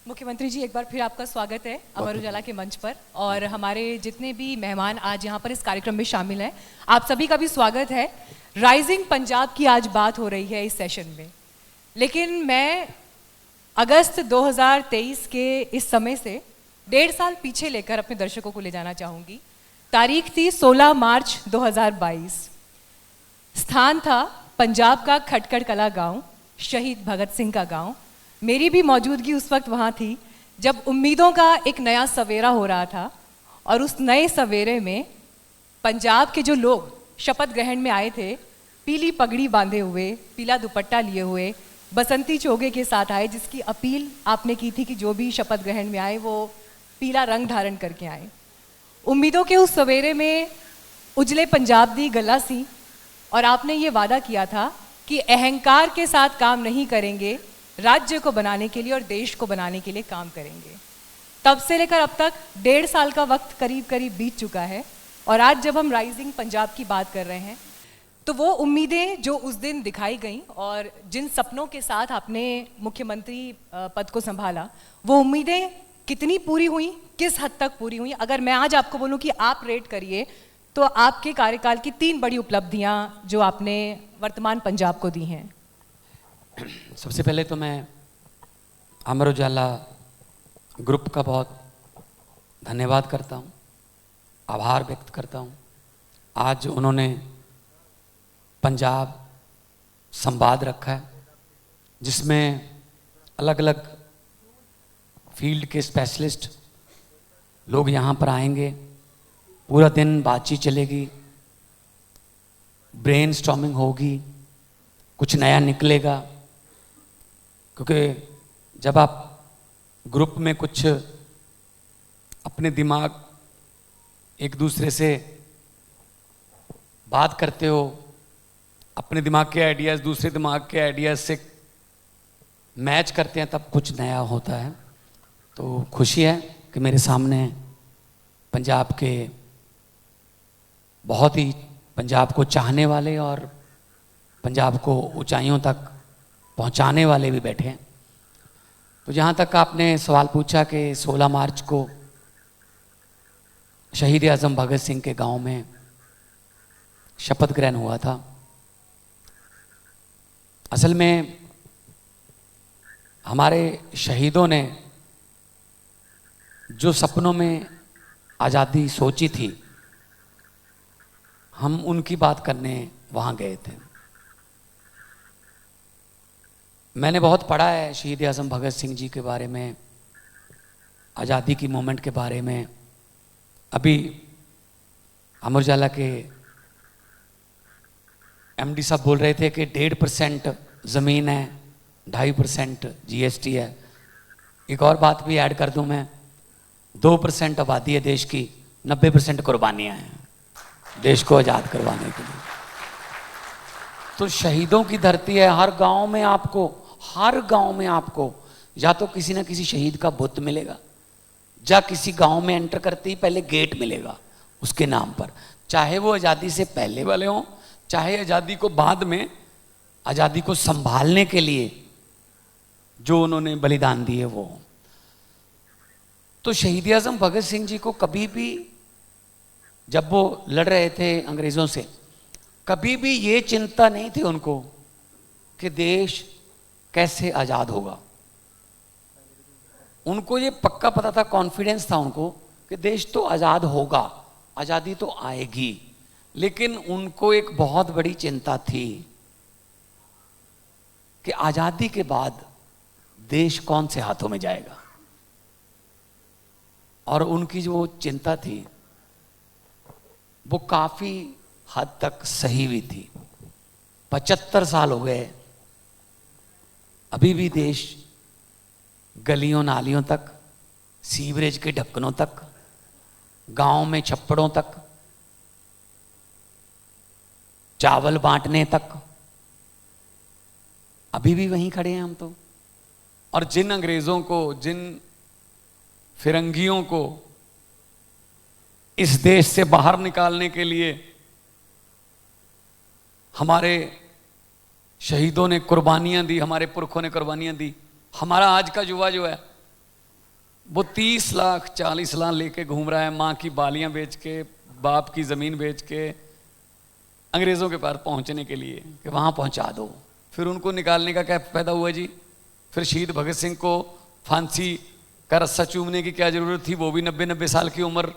मुख्यमंत्री जी, एक बार फिर आपका स्वागत है अमर उजाला के मंच पर। और हमारे जितने भी मेहमान आज यहाँ पर इस कार्यक्रम में शामिल हैं, आप सभी का भी स्वागत है। राइजिंग पंजाब की आज बात हो रही है इस सेशन में, लेकिन मैं अगस्त 2023 के इस समय से 1.5 साल पीछे लेकर अपने दर्शकों को ले जाना चाहूँगी। तारीख थी 16 मार्च 2022। स्थान था पंजाब का खटकड़ कला गाँव, शहीद भगत सिंह का गाँव। मेरी भी मौजूदगी उस वक्त वहाँ थी जब उम्मीदों का एक नया सवेरा हो रहा था, और उस नए सवेरे में पंजाब के जो लोग शपथ ग्रहण में आए थे, पीली पगड़ी बांधे हुए, पीला दुपट्टा लिए हुए, बसंती चोगे के साथ आए, जिसकी अपील आपने की थी कि जो भी शपथ ग्रहण में आए वो पीला रंग धारण करके आए। उम्मीदों के उस सवेरे में उजले पंजाब दी गला सी, और आपने ये वादा किया था कि अहंकार के साथ काम नहीं करेंगे, राज्य को बनाने के लिए और देश को बनाने के लिए काम करेंगे। तब से लेकर अब तक 1.5 साल का वक्त करीब करीब बीत चुका है, और आज जब हम राइजिंग पंजाब की बात कर रहे हैं तो वो उम्मीदें जो उस दिन दिखाई गईं और जिन सपनों के साथ आपने मुख्यमंत्री पद को संभाला, वो उम्मीदें कितनी पूरी हुई, किस हद तक पूरी हुई? अगर मैं आज आपको बोलूं कि आप रेट करिए तो आपके कार्यकाल की 3 बड़ी उपलब्धियां जो आपने वर्तमान पंजाब को दी हैं। सबसे पहले तो मैं अमर उजाला ग्रुप का बहुत धन्यवाद करता हूँ, आभार व्यक्त करता हूँ। आज उन्होंने पंजाब संवाद रखा है, जिसमें अलग अलग फील्ड के स्पेशलिस्ट लोग यहाँ पर आएंगे। पूरा दिन बातचीत चलेगी, ब्रेन स्टॉर्मिंग होगी, कुछ नया निकलेगा। क्योंकि जब आप ग्रुप में कुछ अपने दिमाग एक दूसरे से बात करते हो, अपने दिमाग के आइडियाज़ दूसरे दिमाग के आइडियाज़ से मैच करते हैं, तब कुछ नया होता है। तो खुशी है कि मेरे सामने पंजाब के बहुत ही पंजाब को चाहने वाले और पंजाब को ऊंचाइयों तक पहुंचाने वाले भी बैठे हैं। तो जहाँ तक आपने सवाल पूछा कि 16 मार्च को शहीद आज़म भगत सिंह के गांव में शपथ ग्रहण हुआ था। असल में हमारे शहीदों ने जो सपनों में आज़ादी सोची थी, हम उनकी बात करने वहाँ गए थे। मैंने बहुत पढ़ा है शहीद आज़म भगत सिंह जी के बारे में, आज़ादी की मूवमेंट के बारे में। अभी अमर उजाला के एमडी साहब बोल रहे थे कि 1.5% ज़मीन है, 2.5% जीएसटी है। एक और बात भी ऐड कर दूं मैं, 2% आबादी है देश की, 90% कुर्बानियाँ हैं देश को आज़ाद करवाने के लिए। तो शहीदों की धरती है। हर गांव में आपको या तो किसी न किसी शहीद का बुत मिलेगा, या किसी गांव में एंटर करते ही पहले गेट मिलेगा उसके नाम पर, चाहे वो आज़ादी से पहले वाले हों, चाहे आज़ादी को बाद में आज़ादी को संभालने के लिए जो उन्होंने बलिदान दिए वो। तो शहीद आज़म भगत सिंह जी को कभी भी, जब वो लड़ रहे थे अंग्रेज़ों से, कभी भी ये चिंता नहीं थी उनको कि देश कैसे आज़ाद होगा। उनको ये पक्का पता था, कॉन्फिडेंस था उनको कि देश तो आज़ाद होगा, आज़ादी तो आएगी। लेकिन उनको एक बहुत बड़ी चिंता थी कि आज़ादी के बाद देश कौन से हाथों में जाएगा। और उनकी जो चिंता थी वो काफ़ी हद तक सही भी थी। 75 साल हो गए, अभी भी देश गलियों नालियों तक, सीवरेज के ढक्कनों तक, गांव में छप्पड़ों तक, चावल बांटने तक अभी भी वहीं खड़े हैं हम तो। और जिन अंग्रेजों को, जिन फिरंगियों को इस देश से बाहर निकालने के लिए हमारे शहीदों ने कुर्बानियां दी, हमारे पुरखों ने कुर्बानियां दी, हमारा आज का युवा जो है वो 30 लाख 40 लाख लेके घूम रहा है, माँ की बालियां बेच के, बाप की ज़मीन बेच के, अंग्रेज़ों के पास पहुंचने के लिए कि वहाँ पहुंचा दो। फिर उनको निकालने का क्या फायदा हुआ जी? फिर शहीद भगत सिंह को फांसी का रस्सा चूमने की क्या ज़रूरत थी? वो भी 90-90 साल की उम्र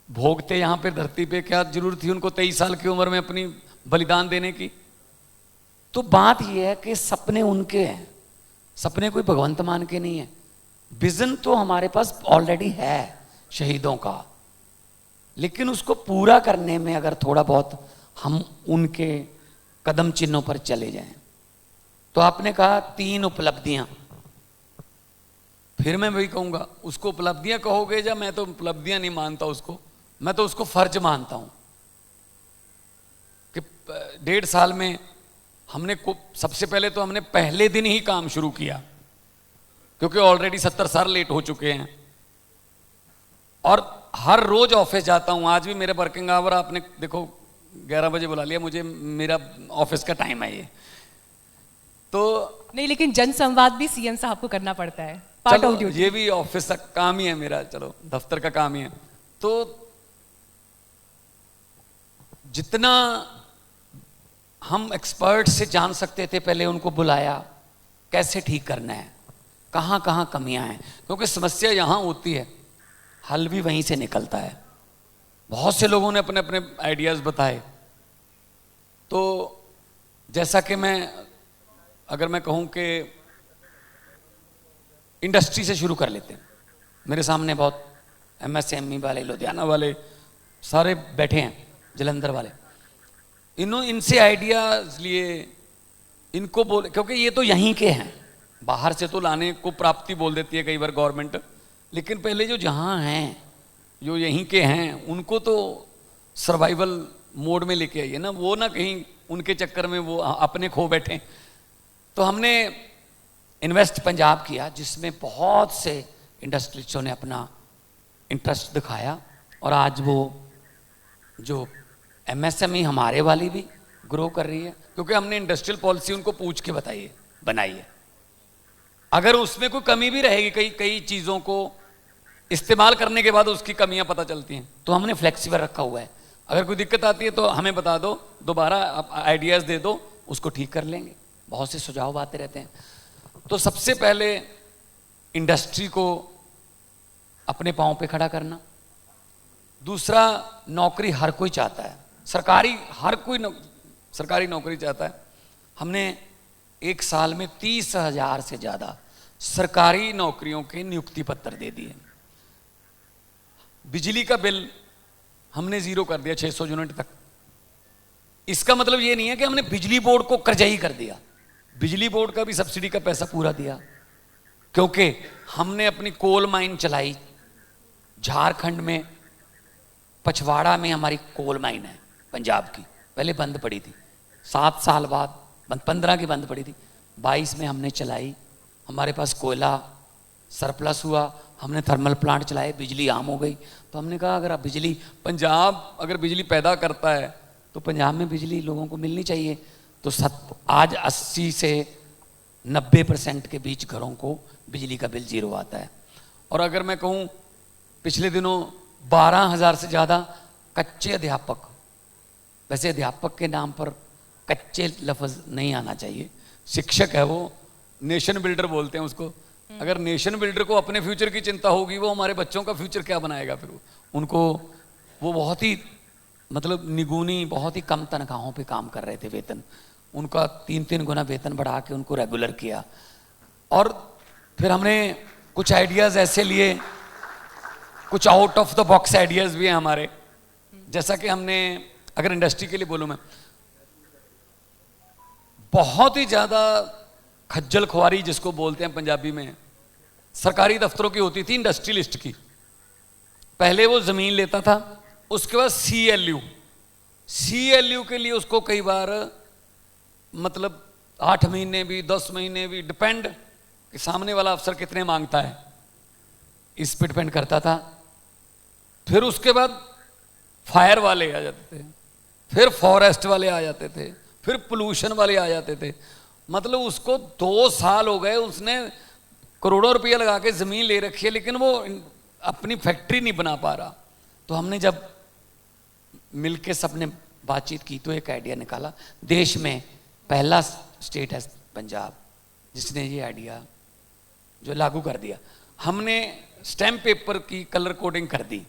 भोगते यहाँ पे धरती पे, क्या जरूरत थी उनको 23 साल की उम्र में अपनी बलिदान देने की? तो बात यह है कि सपने उनके हैं, सपने कोई भगवंत मान के नहीं है। विजन तो हमारे पास ऑलरेडी है शहीदों का, लेकिन उसको पूरा करने में अगर थोड़ा बहुत हम उनके कदम चिन्हों पर चले जाएं। तो आपने कहा 3 उपलब्धियां, फिर मैं वही कहूंगा, उसको उपलब्धियां कहोगे या मैं तो उपलब्धियां नहीं मानता उसको, मैं तो उसको फर्ज मानता हूं कि 1.5 साल में हमने सबसे पहले तो हमने पहले दिन ही काम शुरू किया, क्योंकि ऑलरेडी 70 साल लेट हो चुके हैं। और हर रोज ऑफिस जाता हूं, आज भी मेरे वर्किंग आवर आपने देखो 11 बजे बुला लिया मुझे, मेरा ऑफिस का टाइम है ये। तो नहीं, लेकिन जनसंवाद भी सीएम साहब को करना पड़ता है, पार्ट ऑफ ड्यूटी। ये भी ऑफिस का काम ही है मेरा, चलो दफ्तर का काम ही है। तो जितना हम एक्सपर्ट से जान सकते थे पहले उनको बुलाया, कैसे ठीक करना है, कहाँ कहाँ कमियां हैं, क्योंकि समस्या यहां होती है, हल भी वहीं से निकलता है। बहुत से लोगों ने अपने अपने आइडियाज बताए। तो जैसा कि अगर मैं कहूं कि इंडस्ट्री से शुरू कर लेते हैं। मेरे सामने बहुत एमएसएमई वाले, लुधियाना वाले सारे बैठे हैं, जलंधर वाले, इनसे आइडियाज लिए, इनको बोल, क्योंकि ये तो यहीं के हैं, बाहर से तो लाने को प्राप्ति बोल देती है कई बार गवर्नमेंट, लेकिन पहले जो जहाँ हैं, जो यहीं के हैं, उनको तो सर्वाइवल मोड में लेके आइए ना, वो ना कहीं उनके चक्कर में वो अपने खो बैठे। तो हमने इन्वेस्ट पंजाब किया, जिसमें बहुत से इंडस्ट्रियों ने अपना इंटरेस्ट दिखाया, और आज वो जो एमएसएमई हमारे वाली भी ग्रो कर रही है, क्योंकि हमने इंडस्ट्रियल पॉलिसी उनको पूछ के बनाई है। अगर उसमें कोई कमी भी रहेगी, कई चीज़ों को इस्तेमाल करने के बाद उसकी कमियां पता चलती हैं, तो हमने फ्लेक्सिबल रखा हुआ है। अगर कोई दिक्कत आती है तो हमें बता दो, दोबारा आइडियाज़ दे दो, उसको ठीक कर लेंगे। बहुत से सुझाव आते रहते हैं। तो सबसे पहले इंडस्ट्री को अपने पांव पे खड़ा करना। दूसरा, नौकरी हर कोई चाहता है, हर कोई सरकारी नौकरी चाहता है। हमने 1 साल में 30,000 से ज़्यादा सरकारी नौकरियों के नियुक्ति पत्र दे दिए। बिजली का बिल हमने 0 कर दिया 600 यूनिट तक। इसका मतलब ये नहीं है कि हमने बिजली बोर्ड को कर्जई कर दिया, बिजली बोर्ड का भी सब्सिडी का पैसा पूरा दिया, क्योंकि हमने अपनी कोल माइन चलाई। झारखंड में पछवाड़ा में हमारी कोल माइन है पंजाब की, पहले बंद पड़ी थी, 7 साल बाद 15 की बंद पड़ी थी, 22 में हमने चलाई। हमारे पास कोयला सरप्लस हुआ, हमने थर्मल प्लांट चलाए, बिजली आम हो गई। तो हमने कहा अगर पंजाब अगर बिजली पैदा करता है तो पंजाब में बिजली लोगों को मिलनी चाहिए। तो आज 80 से 90% के बीच घरों को बिजली का बिल 0 आता है। और अगर मैं कहूँ, पिछले दिनों 12,000 से ज़्यादा कच्चे अध्यापक, वैसे अध्यापक के नाम पर कच्चे लफ्ज़ नहीं आना चाहिए, शिक्षक है वो, नेशन बिल्डर बोलते हैं उसको। अगर नेशन बिल्डर को अपने फ्यूचर की चिंता होगी, वो हमारे बच्चों का फ्यूचर क्या बनाएगा फिर? उनको वो बहुत ही निगुनी, बहुत ही कम तनख्वाहों पे काम कर रहे थे, वेतन उनका 3-3 गुना वेतन बढ़ा के उनको रेगुलर किया। और फिर हमने कुछ आइडियाज़ ऐसे लिए, कुछ out of the box ideas भी हैं हमारे। जैसा कि हमने, अगर इंडस्ट्री के लिए बोलूँ मैं, बहुत ही ज़्यादा खज्जल खुआरी जिसको बोलते हैं पंजाबी में, सरकारी दफ्तरों की होती थी इंडस्ट्रियलिस्ट की। पहले वो ज़मीन लेता था, उसके बाद CLU के लिए उसको कई बार 8 महीने भी 10 महीने भी, डिपेंड कि सामने वाला अफसर कितने मांगता है, इस पर डिपेंड करता था। फिर उसके बाद फायर वाले आ जाते थे, फिर फॉरेस्ट वाले आ जाते थे, फिर पोल्यूशन वाले आ जाते थे। उसको 2 साल हो गए, उसने करोड़ों रुपया लगा के ज़मीन ले रखी है, लेकिन वो अपनी फैक्ट्री नहीं बना पा रहा। तो हमने जब मिलके सबने बातचीत की तो एक आइडिया निकाला। देश में पहला स्टेट है पंजाब जिसने ये आइडिया जो लागू कर दिया। हमने स्टैम्प पेपर की कलर कोडिंग कर दी,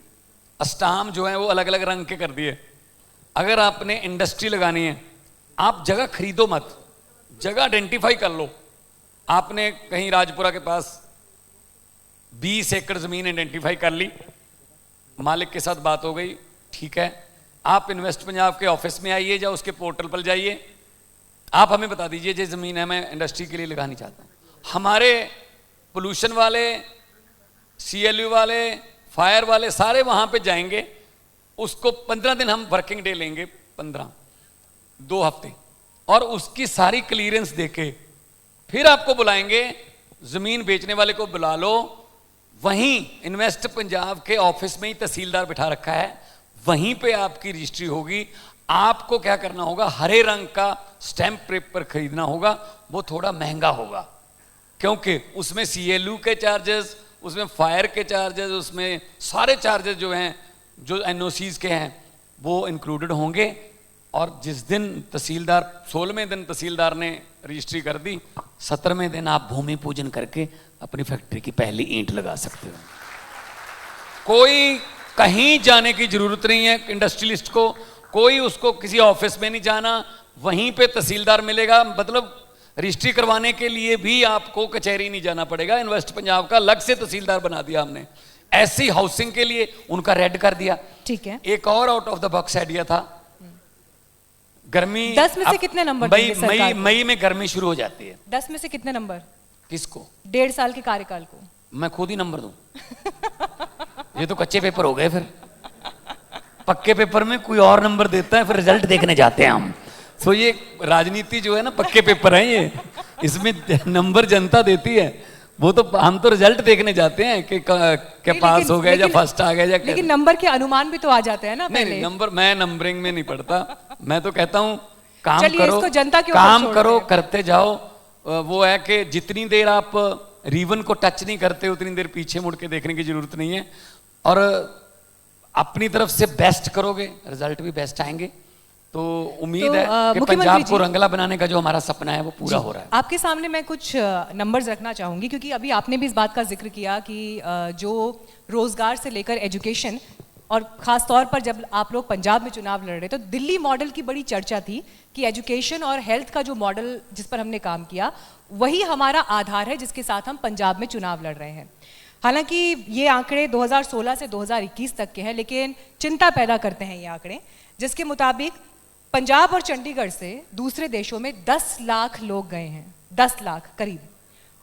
स्टाम्प जो है वो अलग अलग रंग के कर दिए। अगर आपने इंडस्ट्री लगानी है, आप जगह खरीदो मत, जगह आइडेंटिफाई कर लो। आपने कहीं राजपुरा के पास 20 एकड़ ज़मीन आइडेंटिफाई कर ली, मालिक के साथ बात हो गई, ठीक है, आप इन्वेस्ट पंजाब के ऑफिस में आइए, या उसके पोर्टल पर जाइए, आप हमें बता दीजिए ये ज़मीन है, मैं इंडस्ट्री के लिए लगानी चाहता हूँ। हमारे पोल्यूशन वाले, CLU वाले, फायर वाले सारे वहाँ पे जाएंगे। उसको 15 दिन हम वर्किंग डे लेंगे, 2 हफ्ते, और उसकी सारी क्लियरेंस देके फिर आपको बुलाएंगे। ज़मीन बेचने वाले को बुला लो, वहीं इन्वेस्ट पंजाब के ऑफिस में ही तहसीलदार बिठा रखा है, वहीं पे आपकी रजिस्ट्री होगी। आपको क्या करना होगा, हरे रंग का स्टैम्प पेपर खरीदना होगा। वो थोड़ा महंगा होगा क्योंकि उसमें CLU के चार्जेस, उसमें फायर के चार्जेस, उसमें सारे चार्जेस जो हैं, जो NOCs के हैं, वो इंक्लूडेड होंगे। और जिस दिन तहसीलदार 16वें दिन तहसीलदार ने रजिस्ट्री कर दी, 17वें दिन आप भूमि पूजन करके अपनी फैक्ट्री की पहली ईंट लगा सकते हो। कोई कहीं जाने की जरूरत नहीं है इंडस्ट्रियलिस्ट को, कोई उसको किसी ऑफिस में नहीं जाना, वहीं पे तहसीलदार मिलेगा। मतलब रजिस्ट्री करवाने के लिए भी आपको कचहरी नहीं जाना पड़ेगा। इन्वेस्ट पंजाब का अलग से तहसीलदार बना दिया हमने। ऐसी हाउसिंग के लिए उनका रेड कर दिया। ठीक है, एक और out of the box idea था। गर्मी 10 में से कितने नंबर देंगे सरकार को? मई में गर्मी शुरू हो जाती है। 10 में से कितने नंबर? किसको? 1.5 साल के कार्यकाल को। मैं खुद ही नंबर दूं? ये तो कच्चे पेपर हो गए, फिर पक्के पेपर में कोई और नंबर देता है, फिर रिजल्ट देखने जाते हैं हम। तो ये राजनीति जो है ना, पक्के पेपर है ये, इसमें नंबर जनता देती है। वो तो हम तो रिजल्ट देखने जाते हैं कि पास हो गए या फर्स्ट आ गए या। लेकिन नंबर के अनुमान भी तो आ जाते हैं ना पहले। नहीं, नंबर मैं नंबरिंग में नहीं पढ़ता। मैं तो कहता हूँ काम चलिए, करो, इसको जनता के ऊपर काम छोड़ते करो, हैं। करते जाओ। वो है कि जितनी देर आप रिवन को टच नहीं करते उतनी देर पीछे मुड़ के देखने की जरूरत नहीं है। और अपनी तरफ से बेस्ट करोगे, रिजल्ट भी बेस्ट आएंगे। तो उम्मीद है कि पंजाब को रंगला बनाने का जो हमारा सपना है वो पूरा हो रहा है। आपके सामने मैं कुछ नंबर्स रखना चाहूंगी, क्योंकि अभी आपने भी इस बात का जिक्र किया कि जो रोजगार से लेकर एजुकेशन, और खास तौर पर जब आप लोग पंजाब में चुनाव लड़ रहे तो दिल्ली मॉडल की बड़ी चर्चा थी कि एजुकेशन और हेल्थ का जो मॉडल जिस पर हमने काम किया वही हमारा आधार है जिसके साथ हम पंजाब में चुनाव लड़ रहे हैं। हालांकि ये आंकड़े 2016 से 2021 तक के हैं, लेकिन चिंता पैदा करते हैं ये आंकड़े, जिसके मुताबिक पंजाब और चंडीगढ़ से दूसरे देशों में 10 लाख लोग गए हैं, 10 लाख करीब।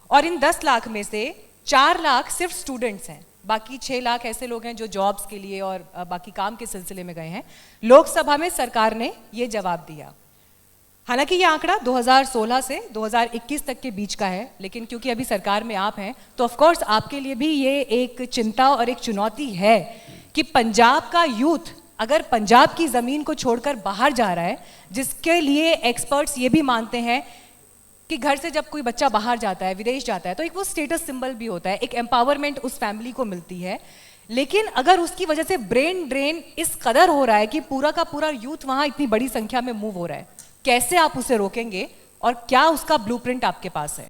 और इन 10 लाख में से 4 लाख सिर्फ स्टूडेंट्स हैं, बाकी 6 लाख ऐसे लोग हैं जो जॉब्स के लिए और बाकी काम के सिलसिले में गए हैं। लोकसभा में सरकार ने ये जवाब दिया। हालांकि ये आंकड़ा 2016 से 2021 तक के बीच का है, लेकिन क्योंकि अभी सरकार में आप हैं तो ऑफ कोर्स आपके लिए भी ये एक चिंता और एक चुनौती है कि पंजाब का यूथ अगर पंजाब की ज़मीन को छोड़कर बाहर जा रहा है, जिसके लिए एक्सपर्ट्स ये भी मानते हैं कि घर से जब कोई बच्चा बाहर जाता है, विदेश जाता है, तो एक वो स्टेटस सिंबल भी होता है, एक एम्पावरमेंट उस फैमिली को मिलती है। लेकिन अगर उसकी वजह से ब्रेन ड्रेन इस कदर हो रहा है कि पूरा का पूरा यूथ वहाँ इतनी बड़ी संख्या में मूव हो रहा है, कैसे आप उसे रोकेंगे और क्या उसका ब्लूप्रिंट आपके पास है?